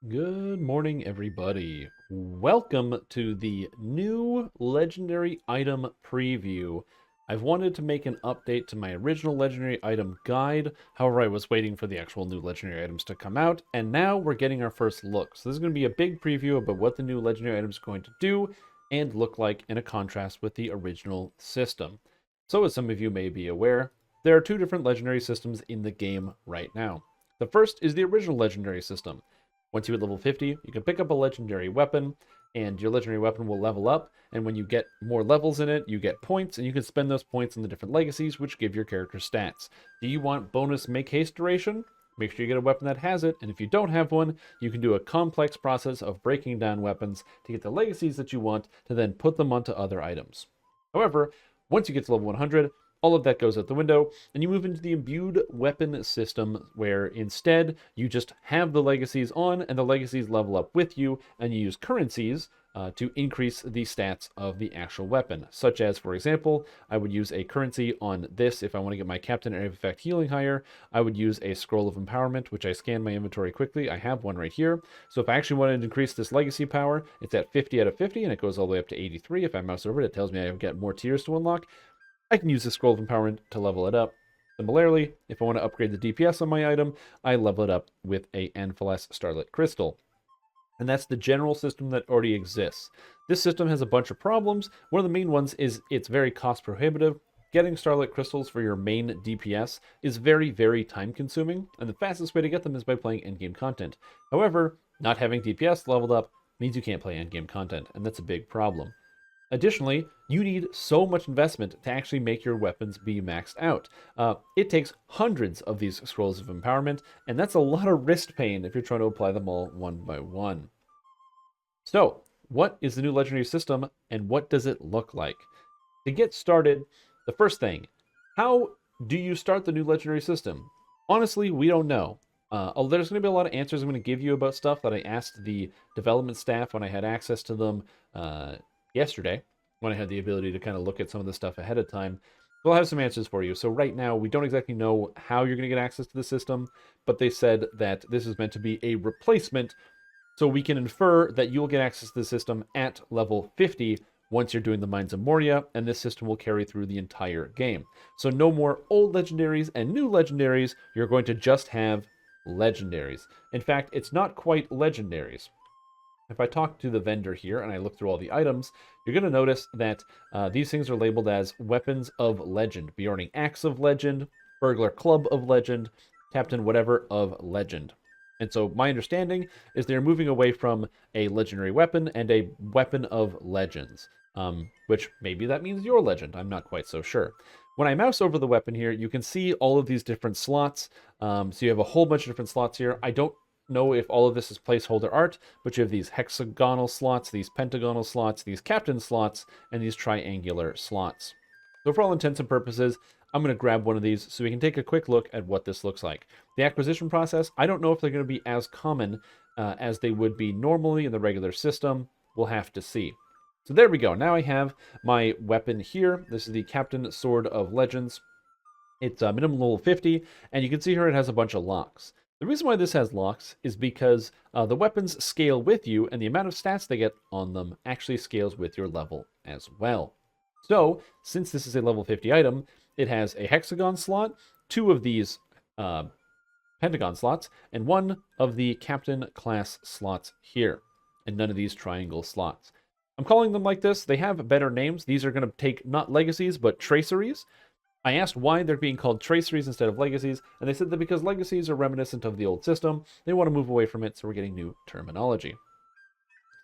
Good morning, everybody. Welcome to the new legendary item preview. I've wanted to make an update to my original legendary item guide. However, I was waiting for the actual new legendary items to come out, and now we're getting our first look. So this is going to be a big preview about what the new legendary item is going to do and look like in a contrast with the original system. So as some of you may be aware, there are two different legendary systems in the game right now. The first is the original legendary system. Once you hit level 50, you can pick up a legendary weapon, and your legendary weapon will level up. And when you get more levels in it, you get points, and you can spend those points on the different legacies, which give your character stats. Do you want bonus make haste duration? Make sure you get a weapon that has it, and if you don't have one, you can do a complex process of breaking down weapons to get the legacies that you want to then put them onto other items. However, once you get to level 100, all of that goes out the window, and you move into the imbued weapon system, where instead you just have the legacies on, and the legacies level up with you, and you use currencies to increase the stats of the actual weapon. Such as, for example, I would use a currency on this if I want to get my Captain Area of Effect healing higher. I would use a Scroll of Empowerment, which I scan my inventory quickly. I have one right here. So if I actually wanted to increase this legacy power, it's at 50 out of 50, and it goes all the way up to 83. If I mouse over it, it tells me I've got more tiers to unlock. I can use the Scroll of Empowerment to level it up. Similarly, if I want to upgrade the DPS on my item, I level it up with a Anpheles Starlit Crystal. And that's the general system that already exists. This system has a bunch of problems. One of the main ones is it's very cost prohibitive. Getting Starlit Crystals for your main DPS is very, very time consuming, and the fastest way to get them is by playing endgame content. However, not having DPS leveled up means you can't play endgame content, and that's a big problem. Additionally, you need so much investment to actually make your weapons be maxed out. It takes hundreds of these scrolls of empowerment, and that's a lot of wrist pain if you're trying to apply them all one by one. So, what is the new legendary system, and what does it look like? To get started, the first thing, how do you start the new legendary system? Honestly, we don't know. There's going to be a lot of answers I'm going to give you about stuff that I asked the development staff when I had access to them yesterday, when I had the ability to kind of look at some of the stuff ahead of time. We'll have some answers for you. So right now, we don't exactly know how you're going to get access to the system, but they said that this is meant to be a replacement, so we can infer that you'll get access to the system at level 50 once you're doing the Mines of Moria, and this system will carry through the entire game. So no more old legendaries and new legendaries, you're going to just have legendaries. In fact, it's not quite legendaries. If I talk to the vendor here and I look through all the items, you're going to notice that these things are labeled as Weapons of Legend. Bjorning Axe of Legend, Burglar Club of Legend, Captain Whatever of Legend. And so my understanding is they're moving away from a legendary weapon and a weapon of legends, which maybe that means your legend. I'm not quite so sure. When I mouse over the weapon here, you can see all of these different slots. So you have a whole bunch of different slots here. I don't know if all of this is placeholder art, but you have these hexagonal slots, these pentagonal slots, these captain slots, and these triangular slots. So for all intents and purposes, I'm going to grab one of these so we can take a quick look at what this looks like. The acquisition process, I don't know if they're going to be as common as they would be normally in the regular system. We'll have to see. So there we go. Now I have my weapon here. This is the Captain Sword of Legends. It's minimum level 50, and you can see here it has a bunch of locks. The reason why this has locks is because the weapons scale with you, and the amount of stats they get on them actually scales with your level as well. So, since this is a level 50 item, it has a hexagon slot, two of these pentagon slots, and one of the captain class slots here, and none of these triangle slots. I'm calling them like this. They have better names. These are going to take not legacies, but traceries. I asked why they're being called traceries instead of legacies, and they said that because legacies are reminiscent of the old system, they want to move away from it, so we're getting new terminology.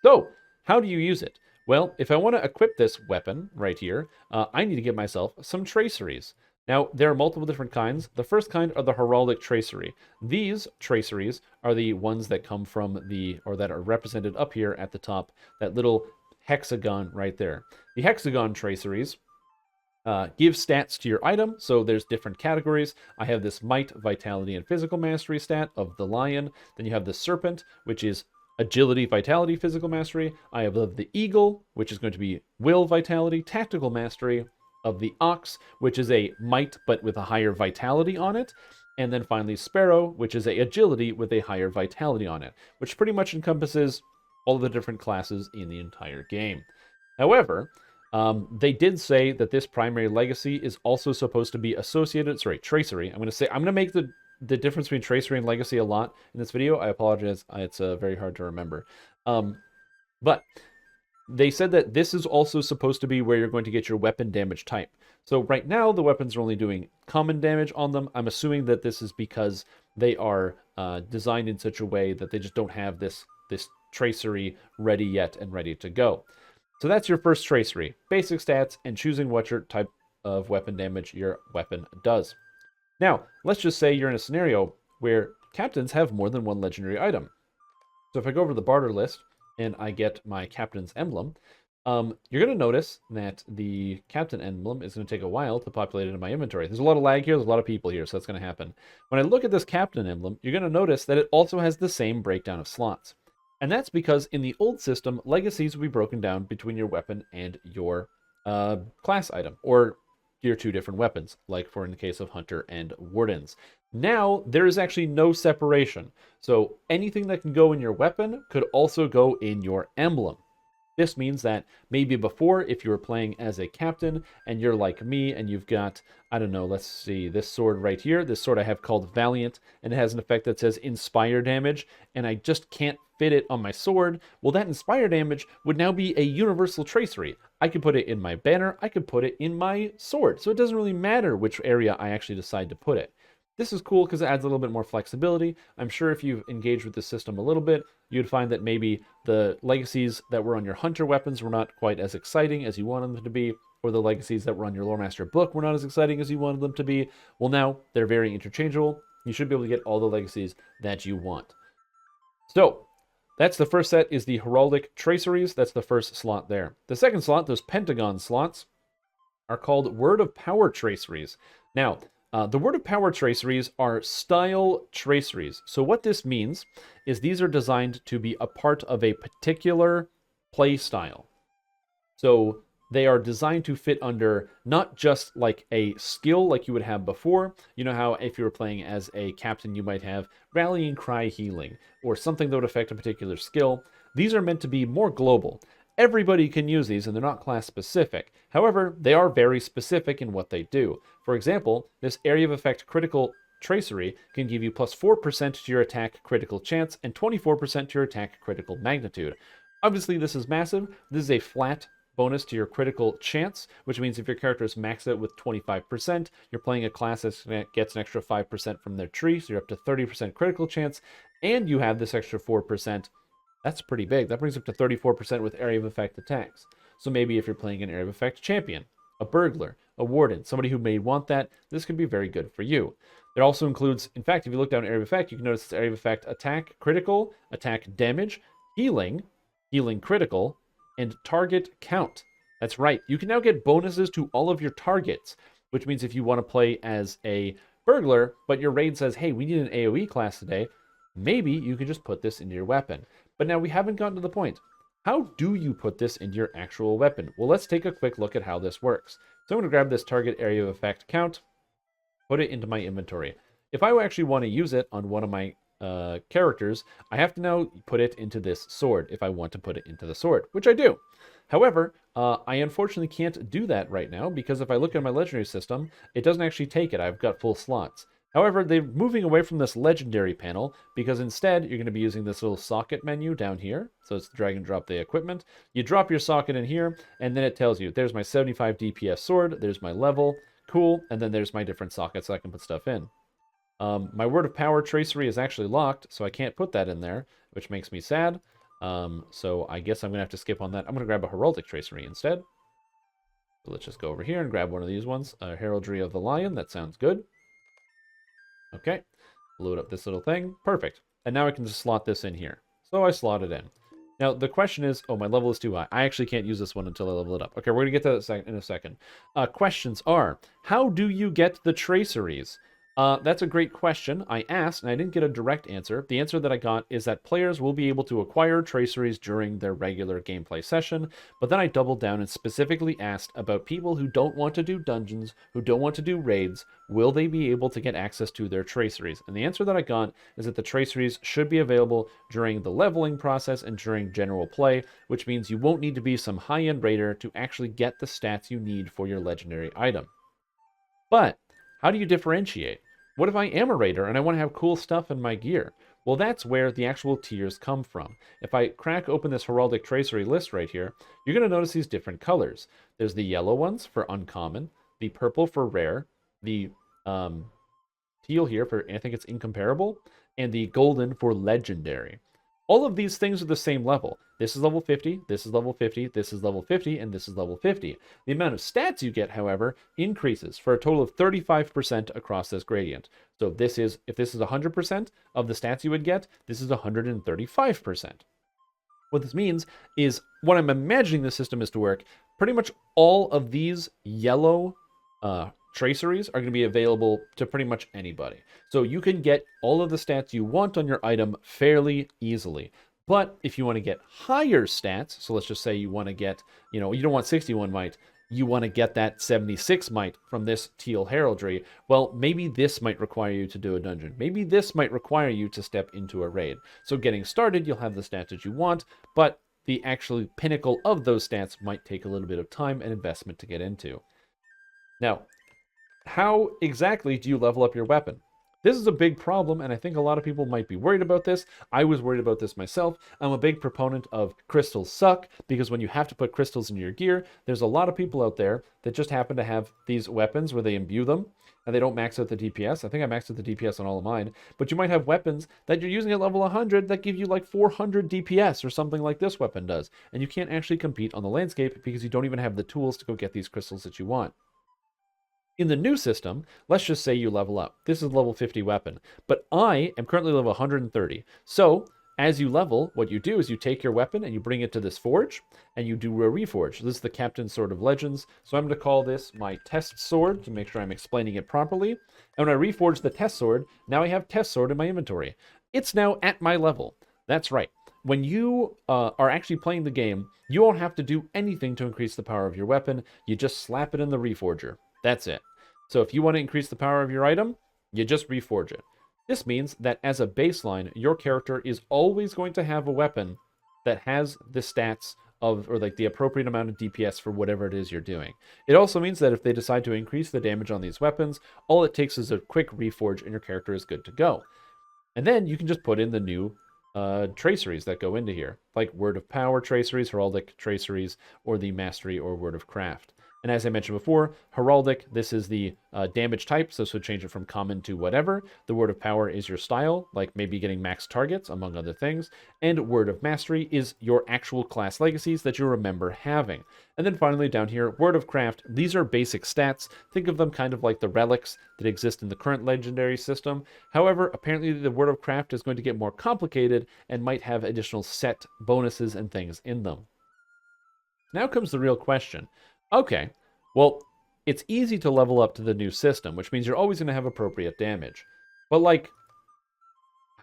So, how do you use it? Well, if I want to equip this weapon right here, I need to get myself some traceries. Now, there are multiple different kinds. The first kind are the heraldic tracery. These traceries are the ones that come from or that are represented up here at the top, that little hexagon right there. The hexagon traceries give stats to your item, so there's different categories. I have this might, vitality, and physical mastery stat of the lion. Then you have the serpent, which is agility, vitality, physical mastery. I have the eagle, which is going to be will, vitality, tactical mastery. Of the ox, which is a might but with a higher vitality on it. And then finally Sparrow, which is a agility with a higher vitality on it, which pretty much encompasses all of the different classes in the entire game. However, they did say that this primary legacy is also supposed to be associated, Tracery. I'm going to make the difference between Tracery and Legacy a lot in this video. I apologize. It's very hard to remember. But they said that this is also supposed to be where you're going to get your weapon damage type. So right now, the weapons are only doing common damage on them. I'm assuming that this is because they are designed in such a way that they just don't have this tracery ready yet and ready to go. So that's your first tracery. Basic stats and choosing what your type of weapon damage your weapon does. Now, let's just say you're in a scenario where captains have more than one legendary item. So if I go over the barter list and I get my captain's emblem, you're going to notice that the captain emblem is going to take a while to populate into my inventory. There's a lot of lag here. There's a lot of people here, so that's going to happen. When I look at this captain emblem, you're going to notice that it also has the same breakdown of slots. And that's because in the old system, legacies will be broken down between your weapon and your class item, or your two different weapons, like in the case of Hunter and Wardens. Now, there is actually no separation. So anything that can go in your weapon could also go in your emblem. This means that maybe before, if you were playing as a captain and you're like me and you've got, I don't know, let's see, this sword right here. This sword I have called Valiant, and it has an effect that says Inspire damage, and I just can't fit it on my sword. Well, that Inspire damage would now be a universal tracery. I could put it in my banner, I could put it in my sword, so it doesn't really matter which area I actually decide to put it. This is cool because it adds a little bit more flexibility. I'm sure if you've engaged with the system a little bit, you'd find that maybe the legacies that were on your Hunter weapons were not quite as exciting as you wanted them to be, or the legacies that were on your Loremaster book were not as exciting as you wanted them to be. Well, now they're very interchangeable. You should be able to get all the legacies that you want. So that's the first set, is the Heraldic Traceries. That's the first slot there. The second slot, those Pentagon slots, are called Word of Power Traceries. Now, the Word of Power Traceries are style traceries. So what this means is these are designed to be a part of a particular play style. So they are designed to fit under not just like a skill like you would have before. You know how if you were playing as a captain, you might have Rallying Cry Healing, or something that would affect a particular skill. These are meant to be more global. Everybody can use these, and they're not class specific. However, they are very specific in what they do. For example, this Area of Effect Critical Tracery can give you plus 4% to your attack critical chance and 24% to your attack critical magnitude. Obviously, this is massive. This is a flat bonus to your critical chance, which means if your character is maxed out with 25%, you're playing a class that gets an extra 5% from their tree, so you're up to 30% critical chance, and you have this extra 4%. That's pretty big. That brings up to 34% with Area of Effect attacks. So maybe if you're playing an Area of Effect champion, a burglar, a warden, somebody who may want that, this could be very good for you. It also includes, in fact, if you look down Area of Effect, you can notice it's Area of Effect attack critical, attack damage, healing, healing critical, and target count. That's right. You can now get bonuses to all of your targets, which means if you want to play as a burglar, but your raid says, hey, we need an AoE class today, maybe you can just put this into your weapon. But now we haven't gotten to the point. How do you put this into your actual weapon? Well, let's take a quick look at how this works. So I'm going to grab this target area of effect count, put it into my inventory. If I actually want to use it on one of my characters, I have to now put it into this sword if I want to put it into the sword, which I do. However, I unfortunately can't do that right now because if I look at my legendary system, it doesn't actually take it. I've got full slots. However, they're moving away from this legendary panel because instead you're going to be using this little socket menu down here. So it's drag and drop the equipment. You drop your socket in here and then it tells you there's my 75 DPS sword, there's my level, cool, and then there's my different sockets so I can put stuff in. My Word of Power Tracery is actually locked, so I can't put that in there, which makes me sad. So I guess I'm going to have to skip on that. I'm going to grab a Heraldic Tracery instead. So let's just go over here and grab one of these ones. Heraldry of the Lion, that sounds good. Okay, load up this little thing. Perfect. And now I can just slot this in here. So I slot it in. Now, the question is, oh, my level is too high. I actually can't use this one until I level it up. Okay, we're going to get to that in a second. Questions are, how do you get the traceries? That's a great question. I asked, and I didn't get a direct answer. The answer that I got is that players will be able to acquire traceries during their regular gameplay session, but then I doubled down and specifically asked about people who don't want to do dungeons, who don't want to do raids, will they be able to get access to their traceries? And the answer that I got is that the traceries should be available during the leveling process and during general play, which means you won't need to be some high-end raider to actually get the stats you need for your legendary item. But how do you differentiate? What if I am a raider and I want to have cool stuff in my gear? Well, that's where the actual tiers come from. If I crack open this heraldic tracery list right here, you're going to notice these different colors. There's the yellow ones for uncommon, the purple for rare, the teal here for, I think it's incomparable, and the golden for legendary. All of these things are the same level. This is level 50, this is level 50, this is level 50, and this is level 50. The amount of stats you get, however, increases for a total of 35% across this gradient. So if this is 100% of the stats you would get, this is 135%. What this means is, what I'm imagining the system is to work, pretty much all of these yellow traceries are going to be available to pretty much anybody. So you can get all of the stats you want on your item fairly easily. But if you want to get higher stats, so let's just say you want to get, you don't want 61 might, you want to get that 76 might from this teal heraldry, well, maybe this might require you to do a dungeon. Maybe this might require you to step into a raid. So getting started, you'll have the stats that you want, but the actual pinnacle of those stats might take a little bit of time and investment to get into. Now, how exactly do you level up your weapon? This is a big problem, and I think a lot of people might be worried about this. I was worried about this myself. I'm a big proponent of crystals suck, because when you have to put crystals in your gear, there's a lot of people out there that just happen to have these weapons where they imbue them, and they don't max out the DPS. I think I maxed out the DPS on all of mine. But you might have weapons that you're using at level 100 that give you like 400 DPS or something like this weapon does. And you can't actually compete on the landscape because you don't even have the tools to go get these crystals that you want. In the new system, let's just say you level up. This is a level 50 weapon, but I am currently level 130. So as you level, what you do is you take your weapon and you bring it to this forge, and you do a reforge. This is the Captain's Sword of Legends. So I'm going to call this my test sword to make sure I'm explaining it properly. And when I reforge the test sword, now I have test sword in my inventory. It's now at my level. That's right. When you are actually playing the game, you won't have to do anything to increase the power of your weapon. You just slap it in the reforger. That's it. So if you want to increase the power of your item, you just reforge it. This means that as a baseline, your character is always going to have a weapon that has the stats of, or like the appropriate amount of DPS for whatever it is you're doing. It also means that if they decide to increase the damage on these weapons, all it takes is a quick reforge and your character is good to go. And then you can just put in the new traceries that go into here, like Word of Power traceries, Heraldic traceries, or the Mastery or Word of Craft. And as I mentioned before, Heraldic, this is the damage type, so this would change it from common to whatever. The Word of Power is your style, like maybe getting max targets, among other things. And Word of Mastery is your actual class legacies that you remember having. And then finally down here, Word of Craft, these are basic stats. Think of them kind of like the relics that exist in the current legendary system. However, apparently the Word of Craft is going to get more complicated and might have additional set bonuses and things in them. Now comes the real question. Okay, well, it's easy to level up to the new system, which means you're always going to have appropriate damage. But like,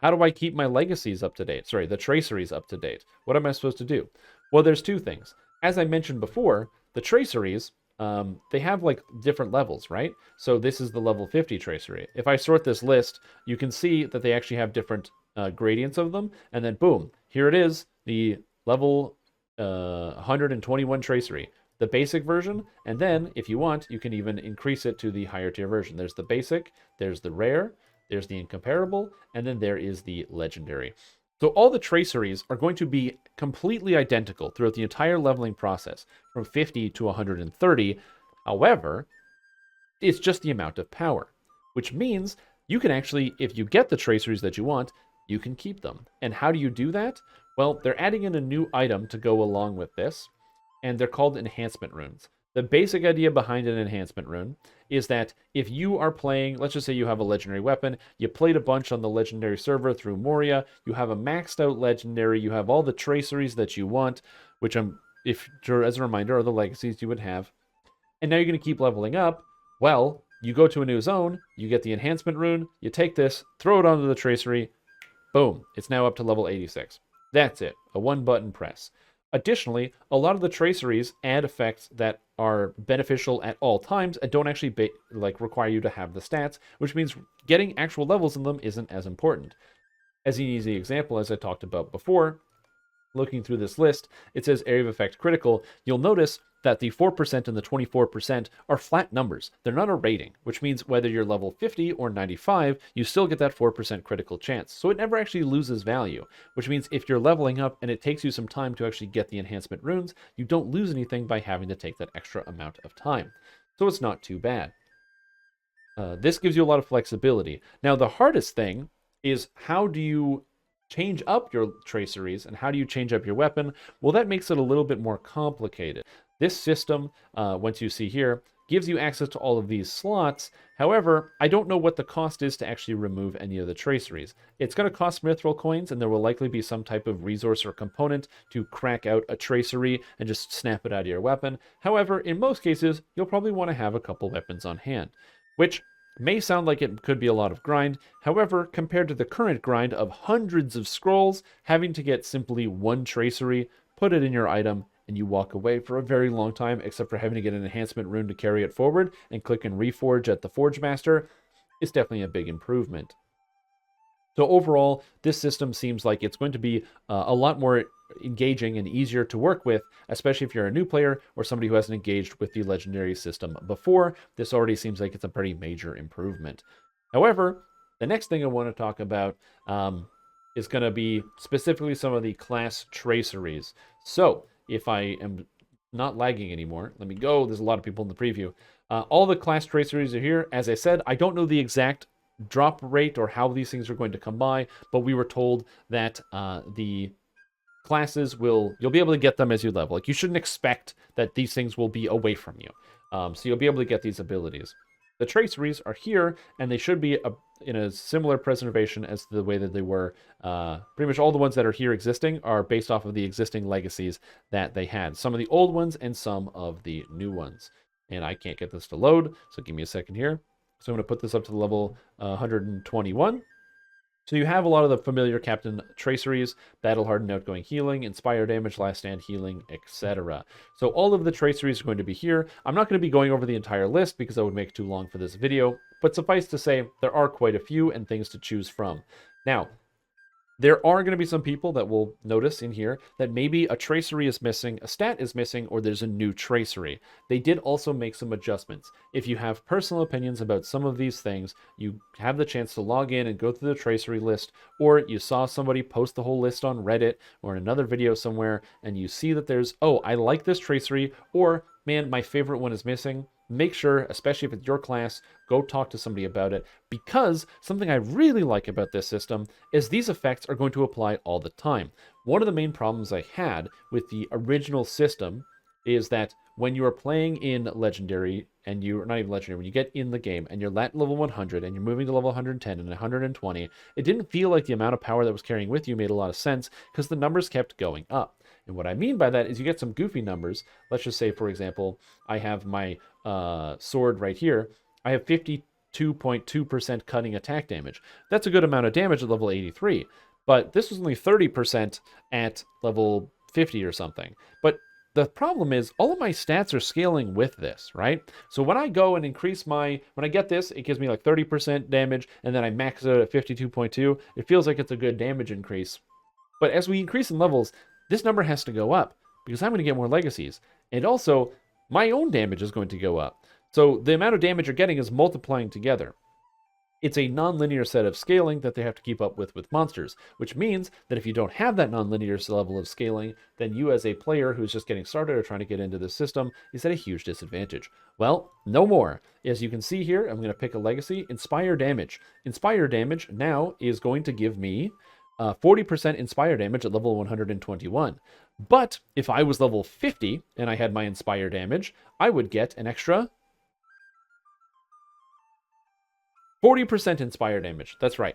how do I keep my legacies up to date? Sorry, the traceries up to date. What am I supposed to do? Well, there's two things. As I mentioned before, the traceries, they have like different levels, right? So this is the level 50 tracery. If I sort this list, you can see that they actually have different gradients of them. And then boom, here it is, the level 121 tracery. The basic version, and then if you want, you can even increase it to the higher tier version. There's the basic, there's the rare, there's the incomparable, and then there is the legendary. So all the traceries are going to be completely identical throughout the entire leveling process, from 50 to 130. However, it's just the amount of power, which means you can actually, if you get the traceries that you want, you can keep them. And how do you do that? Well, they're adding in a new item to go along with this, and they're called Enhancement Runes. The basic idea behind an Enhancement Rune is that if you are playing, let's just say you have a legendary weapon, you played a bunch on the legendary server through Moria, you have a maxed out legendary, you have all the traceries that you want, which as a reminder, are the legacies you would have, and now you're going to keep leveling up. Well, you go to a new zone, you get the Enhancement Rune, you take this, throw it onto the Tracery, boom, it's now up to level 86. That's it, a one-button press. Additionally, a lot of the Traceries add effects that are beneficial at all times and don't actually require you to have the stats, which means getting actual levels in them isn't as important. As an easy example, as I talked about before, looking through this list, it says area of effect critical. You'll notice that the 4% and the 24% are flat numbers. They're not a rating, which means whether you're level 50 or 95, you still get that 4% critical chance. So it never actually loses value, which means if you're leveling up and it takes you some time to actually get the enhancement runes, you don't lose anything by having to take that extra amount of time. So it's not too bad. This gives you a lot of flexibility. Now, the hardest thing is how do you change up your traceries and how do you change up your weapon? Well, that makes it a little bit more complicated. This system, once you see here, gives you access to all of these slots. However, I don't know what the cost is to actually remove any of the traceries. It's going to cost mithril coins, and there will likely be some type of resource or component to crack out a tracery and just snap it out of your weapon. However, in most cases, you'll probably want to have a couple weapons on hand, which may sound like it could be a lot of grind. However, compared to the current grind of hundreds of scrolls, having to get simply one tracery, put it in your item, and you walk away for a very long time, except for having to get an enhancement rune to carry it forward and click and reforge at the Forge Master, is definitely a big improvement. So overall, this system seems like it's going to be a lot more engaging and easier to work with, especially if you're a new player or somebody who hasn't engaged with the Legendary system before. This already seems like it's a pretty major improvement. However, the next thing I want to talk about is going to be specifically some of the class traceries. So if I am not lagging anymore, let me go. There's a lot of people in the preview. All the class traceries are here. As I said, I don't know the exact drop rate or how these things are going to come by, but we were told that the classes you'll be able to get them as you level. Like, you shouldn't expect that these things will be away from you. So you'll be able to get these abilities. The traceries are here, and they should be in a similar preservation as the way that they were. Pretty much all the ones that are here existing are based off of the existing legacies that they had. Some of the old ones and some of the new ones. And I can't get this to load, so give me a second here. So I'm going to put this up to the level 121. So you have a lot of the familiar Captain Traceries, Battle Hardened Outgoing Healing, Inspire Damage, Last Stand Healing, etc. So all of the Traceries are going to be here. I'm not going to be going over the entire list because that would make it too long for this video, but suffice to say, there are quite a few and things to choose from. Now, there are going to be some people that will notice in here that maybe a tracery is missing, a stat is missing, or there's a new tracery. They did also make some adjustments. If you have personal opinions about some of these things, you have the chance to log in and go through the tracery list, or you saw somebody post the whole list on Reddit or in another video somewhere, and you see that there's, oh, I like this tracery, or man, my favorite one is missing. Make sure, especially if it's your class, go talk to somebody about it, because something I really like about this system is these effects are going to apply all the time. One of the main problems I had with the original system is that when you are playing in Legendary, and you're not even Legendary, when you get in the game and you're at level 100 and you're moving to level 110 and 120, it didn't feel like the amount of power that was carrying with you made a lot of sense because the numbers kept going up. And what I mean by that is you get some goofy numbers. Let's just say, for example, I have my sword right here. I have 52.2% cutting attack damage. That's a good amount of damage at level 83. But this was only 30% at level 50 or something. But the problem is all of my stats are scaling with this, right? So when I go and increase when I get this, it gives me like 30% damage, and then I max it out at 52.2. It feels like it's a good damage increase. But as we increase in levels, this number has to go up because I'm going to get more legacies. And also, my own damage is going to go up. So the amount of damage you're getting is multiplying together. It's a non-linear set of scaling that they have to keep up with monsters, which means that if you don't have that non-linear level of scaling, then you as a player who's just getting started or trying to get into this system is at a huge disadvantage. Well, no more. As you can see here, I'm going to pick a legacy, Inspire Damage. Inspire Damage now is going to give me 40% Inspire Damage at level 121. But if I was level 50 and I had my Inspire Damage, I would get an extra 40% Inspire Damage. That's right.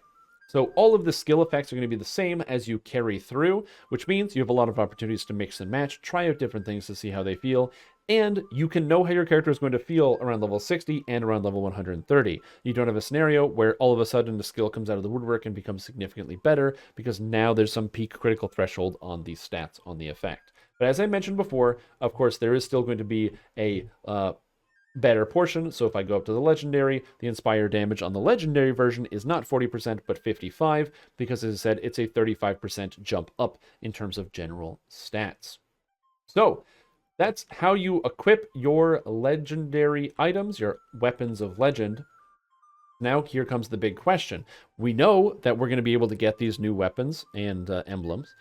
So all of the skill effects are going to be the same as you carry through, which means you have a lot of opportunities to mix and match, try out different things to see how they feel. And you can know how your character is going to feel around level 60 and around level 130. You don't have a scenario where all of a sudden the skill comes out of the woodwork and becomes significantly better because now there's some peak critical threshold on these stats on the effect. But as I mentioned before, of course, there is still going to be a better portion. So if I go up to the legendary, the inspire damage on the legendary version is not 40%, but 55, because as I said, it's a 35% jump up in terms of general stats. So that's how you equip your legendary items, your weapons of legend. Now here comes the big question. We know that we're going to be able to get these new weapons and emblems.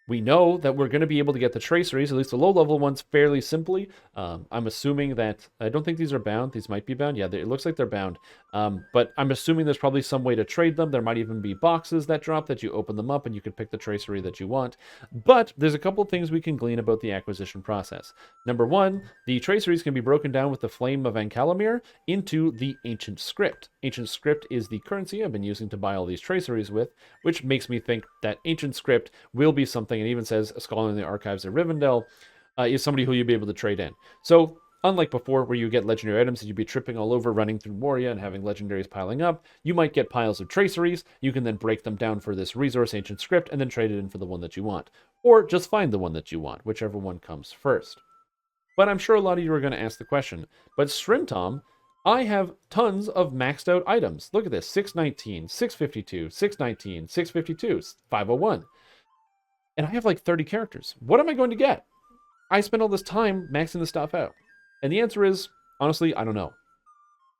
We know that we're going to be able to get the traceries, at least the low-level ones, fairly simply. I'm assuming that... I don't think these are bound. These might be bound. Yeah, it looks like they're bound. But I'm assuming there's probably some way to trade them. There might even be boxes that drop that you open them up and you can pick the tracery that you want. But there's a couple things we can glean about the acquisition process. Number one, the traceries can be broken down with the Flame of Ankalamir into the Ancient Script. Ancient Script is the currency I've been using to buy all these traceries with, which makes me think that Ancient Script will be something, and even says a scholar in the archives of Rivendell is somebody who you'll be able to trade in. So unlike before, where you get legendary items that you'd be tripping all over, running through Moria and having legendaries piling up, you might get piles of traceries. You can then break them down for this resource Ancient Script and then trade it in for the one that you want. Or just find the one that you want, whichever one comes first. But I'm sure a lot of you are going to ask the question, but Strimtom, I have tons of maxed out items. Look at this, 619, 652, 619, 652, 501. And I have like 30 characters. What am I going to get? I spent all this time maxing the stuff out. And the answer is, honestly, I don't know.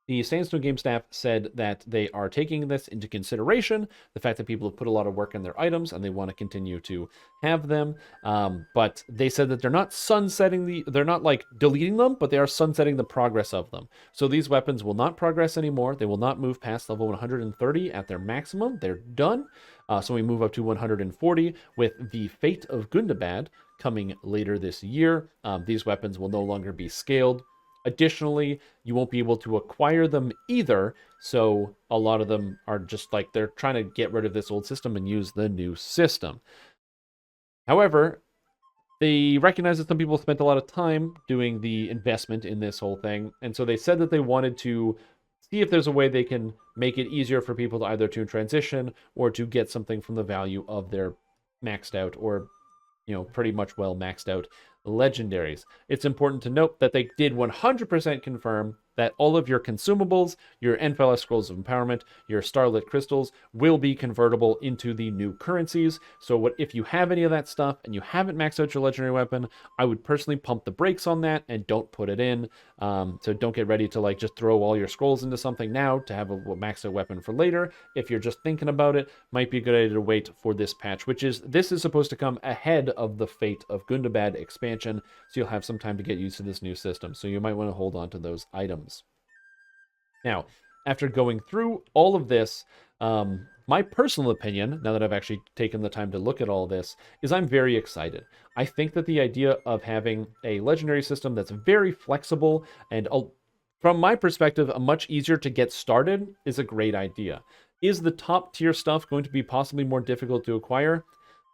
The Sandstone game staff said that they are taking this into consideration, the fact that people have put a lot of work in their items and they want to continue to have them. But they said that they're not they're not like deleting them, but they are sunsetting the progress of them. So these weapons will not progress anymore. They will not move past level 130 at their maximum. They're done. So we move up to 140 with the Fate of Gundabad coming later this year. These weapons will no longer be scaled. Additionally, you won't be able to acquire them either, so a lot of them are just like they're trying to get rid of this old system and use the new system. However, they recognize that some people spent a lot of time doing the investment in this whole thing, and so they said that they wanted to see if there's a way they can make it easier for people to either to transition or to get something from the value of their maxed out or, you know, pretty much well maxed out legendaries. It's important to note that they did 100% confirm that all of your consumables, your Enfilas Scrolls of Empowerment, your Starlit Crystals will be convertible into the new currencies. So if you have any of that stuff and you haven't maxed out your legendary weapon, I would personally pump the brakes on that and don't put it in. So don't get ready to like just throw all your scrolls into something now to have a maxed out weapon for later. If you're just thinking about it, might be a good idea to wait for this patch, this is supposed to come ahead of the Fate of Gundabad expansion, so you'll have some time to get used to this new system. So you might want to hold on to those items. Now, after going through all of this, my personal opinion, now that I've actually taken the time to look at all this, is I'm very excited. I think that the idea of having a legendary system that's very flexible and, from my perspective, a much easier to get started is a great idea. Is the top tier stuff going to be possibly more difficult to acquire?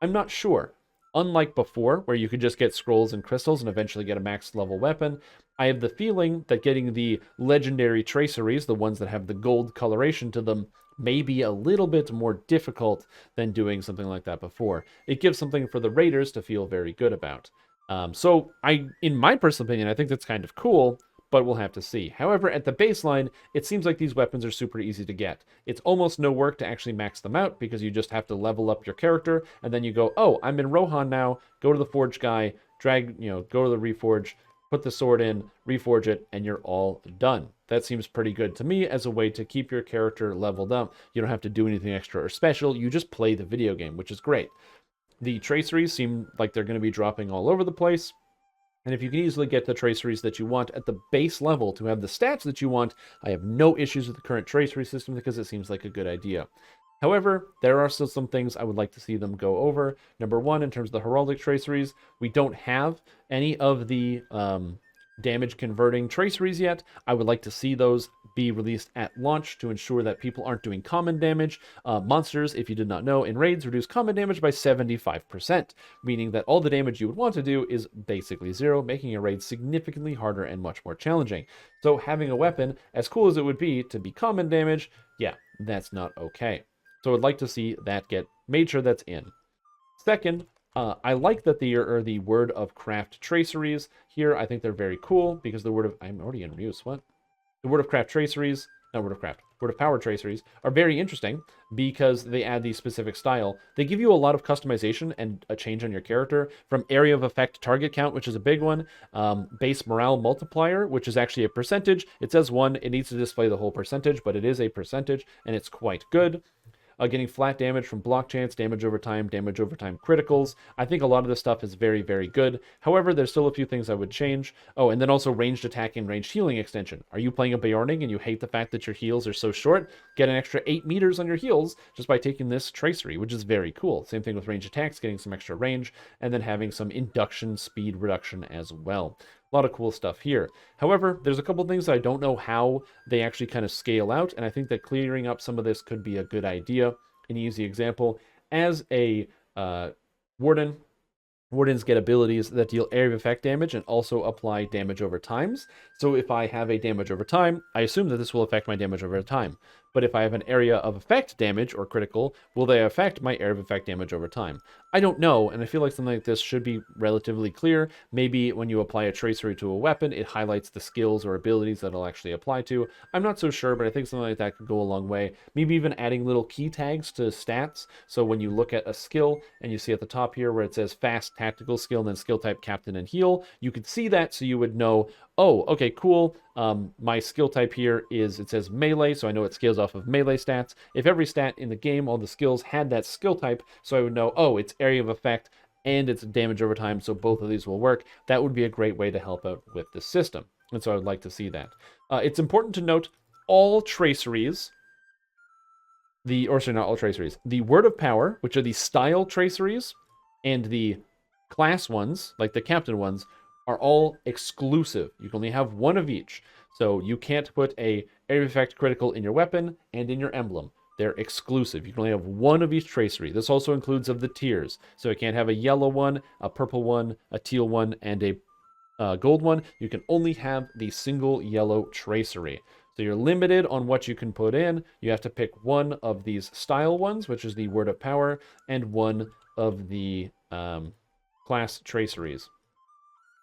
I'm not sure. Unlike before, where you could just get scrolls and crystals and eventually get a max level weapon, I have the feeling that getting the legendary traceries, the ones that have the gold coloration to them, may be a little bit more difficult than doing something like that before. It gives something for the raiders to feel very good about. So in my personal opinion, I think that's kind of cool, but we'll have to see. However, at the baseline, it seems like these weapons are super easy to get. It's almost no work to actually max them out because you just have to level up your character, and then you go, oh, I'm in Rohan now, go to the Forge guy, go to the Reforge, put the sword in, reforge it, and you're all done. That seems pretty good to me as a way to keep your character leveled up. You don't have to do anything extra or special, you just play the video game, which is great. The traceries seem like they're going to be dropping all over the place. And if you can easily get the traceries that you want at the base level to have the stats that you want, I have no issues with the current tracery system because it seems like a good idea. However, there are still some things I would like to see them go over. Number one, in terms of the heraldic traceries, we don't have any of the damage converting traceries yet. I would like to see those be released at launch to ensure that people aren't doing common damage. Monsters, if you did not know, in raids reduce common damage by 75%, meaning that all the damage you would want to do is basically zero, making a raid significantly harder and much more challenging. So having a weapon, as cool as it would be to be common damage, yeah, that's not okay. So I'd like to see that get made sure that's in. Second, I like that there are the Word of Craft traceries here. I think they're very cool because the I'm already in use. What? The Word of Craft traceries, not Word of Craft, Word of Power traceries are very interesting because they add the specific style. They give you a lot of customization and a change on your character, from area of effect target count, which is a big one, base morale multiplier, which is actually a percentage. It says 1, it needs to display the whole percentage, but it is a percentage, and it's quite good. Getting flat damage from block chance, damage over time criticals. I think a lot of this stuff is very, very good. However, there's still a few things I would change. Oh, and then also ranged attack and ranged healing extension. Are you playing a Bjorning and you hate the fact that your heals are so short? Get an extra 8 meters on your heals just by taking this tracery, which is very cool. Same thing with ranged attacks, getting some extra range, and then having some induction speed reduction as well. A lot of cool stuff here. However, there's a couple things that I don't know how they actually kind of scale out, and I think that clearing up some of this could be a good idea. An easy example, as a warden, wardens get abilities that deal area of effect damage and also apply damage over times. So if I have a damage over time, I assume that this will affect my damage over time. But if I have an area of effect damage or critical, will they affect my area of effect damage over time? I don't know, and I feel like something like this should be relatively clear. Maybe when you apply a tracery to a weapon, it highlights the skills or abilities that it'll actually apply to. I'm not so sure, but I think something like that could go a long way. Maybe even adding little key tags to stats, so when you look at a skill and you see at the top here where it says fast tactical skill and then skill type captain and heal, you could see that so you would know, oh, okay, cool. My skill type here is, it says melee, so I know it scales off of melee stats. If every stat in the game, all the skills had that skill type, so I would know, oh, it's area of effect and it's damage over time, so both of these will work. That would be a great way to help out with the system, and so I would like to see that. It's important to note all traceries, the Word of Power, which are the style traceries, and the class ones, like the captain ones, are all exclusive. You can only have one of each. So you can't put a area of effect critical in your weapon and in your emblem. They're exclusive. You can only have one of each tracery. This also includes of the tiers. So you can't have a yellow one, a purple one, a teal one, and a gold one. You can only have the single yellow tracery. So you're limited on what you can put in. You have to pick one of these style ones, which is the Word of Power, and one of the class traceries.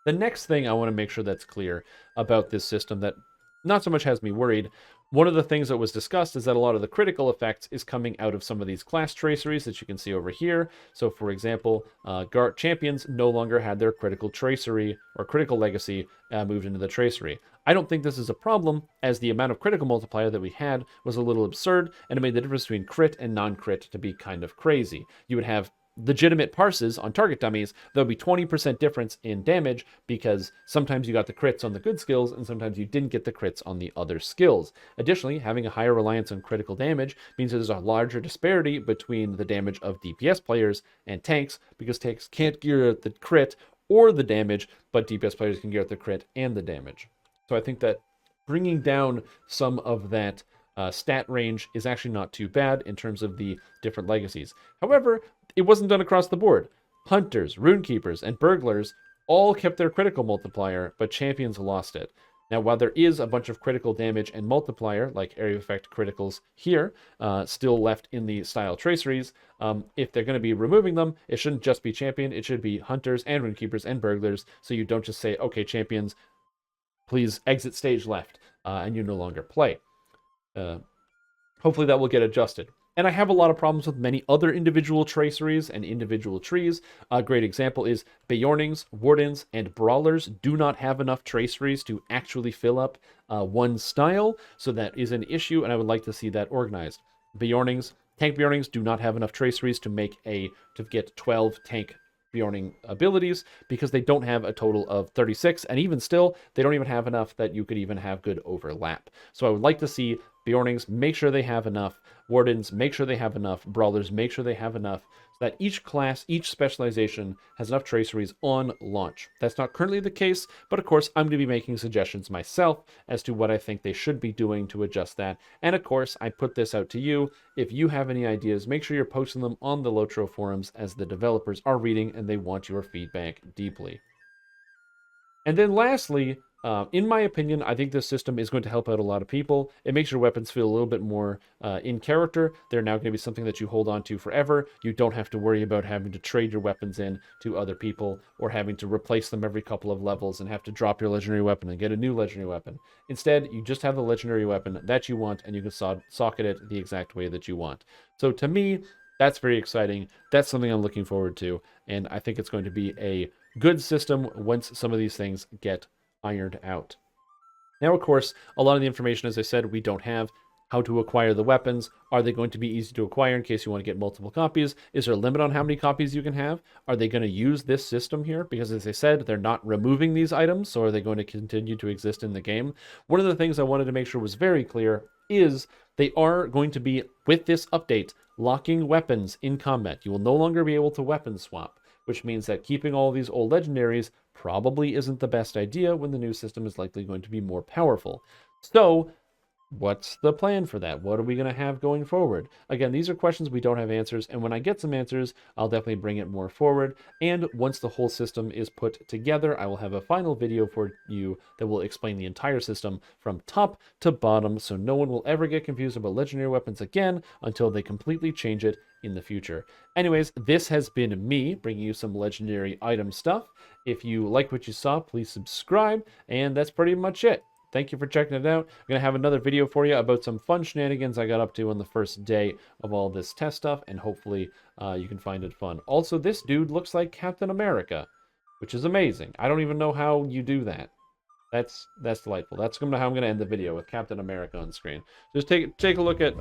The next thing I want to make sure that's clear about this system that not so much has me worried, one of the things that was discussed is that a lot of the critical effects is coming out of some of these class traceries that you can see over here. So for example, Gart champions no longer had their critical tracery or critical legacy moved into the tracery. I don't think this is a problem, as the amount of critical multiplier that we had was a little absurd, and it made the difference between crit and non-crit to be kind of crazy. You would have legitimate parses on target dummies, there'll be 20% difference in damage because sometimes you got the crits on the good skills and sometimes you didn't get the crits on the other skills. Additionally, having a higher reliance on critical damage means there's a larger disparity between the damage of DPS players and tanks, because tanks can't gear out the crit or the damage, but DPS players can gear out the crit and the damage. So I think that bringing down some of that stat range is actually not too bad in terms of the different legacies. However, it wasn't done across the board. Hunters, Runekeepers, and Burglars all kept their critical multiplier, but champions lost it. Now, while there is a bunch of critical damage and multiplier, like area of effect criticals here, still left in the style traceries, if they're going to be removing them, it shouldn't just be champion, it should be Hunters and Runekeepers and Burglars, so you don't just say, okay, champions, please exit stage left, and you no longer play. Hopefully that will get adjusted. And I have a lot of problems with many other individual traceries and individual trees. A great example is Bjornings, Wardens, and Brawlers do not have enough traceries to actually fill up one style, so that is an issue, and I would like to see that organized. Tank Bjornings do not have enough traceries to get 12 tank Bjorning abilities, because they don't have a total of 36, and even still, they don't even have enough that you could even have good overlap. So I would like to see Bjornings, make sure they have enough. Wardens, make sure they have enough. Brawlers, make sure they have enough. So that each class, each specialization has enough traceries on launch. That's not currently the case, but of course I'm going to be making suggestions myself as to what I think they should be doing to adjust that. And of course, I put this out to you. If you have any ideas, make sure you're posting them on the LotRO forums, as the developers are reading and they want your feedback deeply. And then lastly, in my opinion, I think this system is going to help out a lot of people. It makes your weapons feel a little bit more in character. They're now going to be something that you hold on to forever. You don't have to worry about having to trade your weapons in to other people, or having to replace them every couple of levels and have to drop your legendary weapon and get a new legendary weapon. Instead, you just have the legendary weapon that you want, and you can socket it the exact way that you want. So to me, that's very exciting. That's something I'm looking forward to, and I think it's going to be a good system once some of these things get ironed out. Now, of course, a lot of the information, as I said, we don't have. How to acquire the weapons. Are they going to be easy to acquire in case you want to get multiple copies? Is there a limit on how many copies you can have? Are they going to use this system here? Because as I said, they're not removing these items, so are they going to continue to exist in the game? One of the things I wanted to make sure was very clear is they are going to be, with this update, locking weapons in combat. You will no longer be able to weapon swap, which means that keeping all these old legendaries probably isn't the best idea when the new system is likely going to be more powerful. So, what's the plan for that? What are we going to have going forward? Again, these are questions we don't have answers, and when I get some answers, I'll definitely bring it more forward. And once the whole system is put together, I will have a final video for you that will explain the entire system from top to bottom, so no one will ever get confused about legendary weapons again until they completely change it in the future. Anyways, this has been me bringing you some legendary item stuff. If you like what you saw, please subscribe, and that's pretty much it. Thank you for checking it out. I'm going to have another video for you about some fun shenanigans I got up to on the first day of all this test stuff, and hopefully you can find it fun. Also, this dude looks like Captain America, which is amazing. I don't even know how you do that. That's delightful. That's how I'm going to end the video, with Captain America on screen. Just take a look at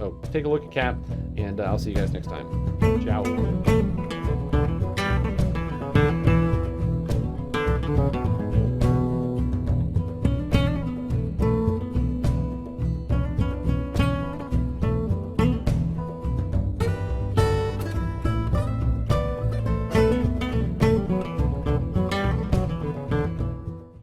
Cap, and I'll see you guys next time. Ciao.